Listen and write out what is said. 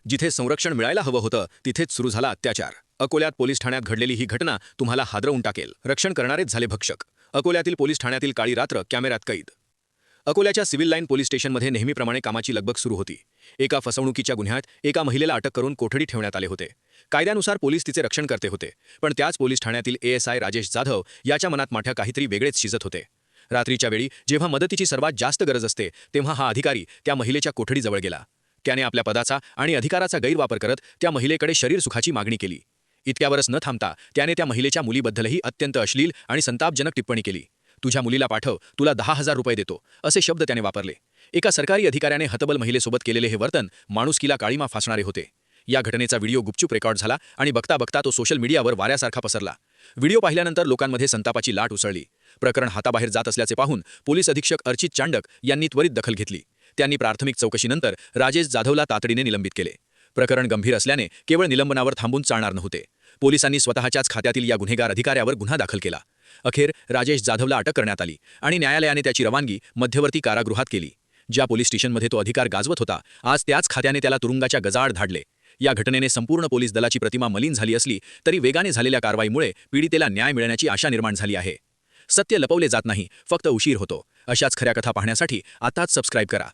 जिथे संरक्षण मिळायला हवं होतं तिथेच सुरू झाला अत्याचार. अकोल्यात पोलीस ठाण्यात घडलेली ही घटना तुम्हाला हादरवून टाकेल. रक्षण करणारेच झाले भक्षक. अकोल्यातील पोलीस ठाण्यातील काळी रात्र कॅमेऱ्यात कैद. अकोल्याच्या सिव्हिल लाईन पोलीस स्टेशनमध्ये नेहमीप्रमाणे कामाची लगबग सुरू होती. एका फसवणुकीच्या गुन्ह्यात एका महिलेला अटक करून कोठडी ठेवण्यात आले होते. कायद्यानुसार पोलीस तिचे रक्षण करते होते, पण त्याच पोलीस ठाण्यातील ASI राजेश जाधव याच्या मनात माठ्या काहीतरी वेगळेच शिजत होते. रात्रीच्या वेळी जेव्हा मदतीची सर्वात जास्त गरज असते तेव्हा हा अधिकारी त्या महिलेच्या कोठडीजवळ गेला. त्याने आपल्या पदाचा आणि अधिकाराचा गैरवापर करत त्या महिलेकडे शरीर सुखाची मागणी केली. इतक्यावरच न थांबता त्याने त्या महिलेच्या मुलीबद्दलही अत्यंत अश्लील आणि संतापजनक टिप्पणी केली. तुझ्या मुलीला पाठव, तुला 10,000 रुपये देतो, असे शब्द त्याने वापरले. एका सरकारी अधिकाऱ्याने हतबल महिलेसोबत केलेले हे वर्तन माणुसकीला काळीमा फासणारे होते. या घटनेचा व्हिडिओ गुपचूप रेकॉर्ड झाला आणि बघता बघता तो सोशल मीडियावर वाऱ्यासारखा पसरला. व्हिडिओ पाहिल्यानंतर लोकांमध्ये संतापाची लाट उसळली. प्रकरण हाताबाहेर जात असल्याचे पाहून पोलीस अधीक्षक अर्चित चांडक यांनी त्वरित दखल घेतली. त्यांनी प्राथमिक चौकशीनंतर राजेश जाधवला तातडीने निलंबित केले. प्रकरण गंभीर असल्याने केवळ निलंबनावर थांबून चालणार नव्हते. पोलिसांनी स्वतःच्याच खात्यातील या गुन्हेगार अधिकाऱ्यावर गुन्हा दाखल केला. अखेर राजेश जाधवला अटक करण्यात आली आणि न्यायालयाने त्याची रवानगी मध्यवर्ती कारागृहात केली. ज्या पोलीस स्टेशनमध्ये तो अधिकार गाजवत होता, आज त्याच खात्याने त्याला तुरुंगाच्या गजाआड धाडले. या घटनेने संपूर्ण पोलीस दलाची प्रतिमा मलिन झाली असली तरी वेगाने झालेल्या कारवाईमुळे पीडितेला न्याय मिळण्याची आशा निर्माण झाली आहे. सत्य लपवले जात नाही, फक्त उशीर होतो. अशाच खऱ्या कथा पाहण्यासाठी आताच सबस्क्राईब करा.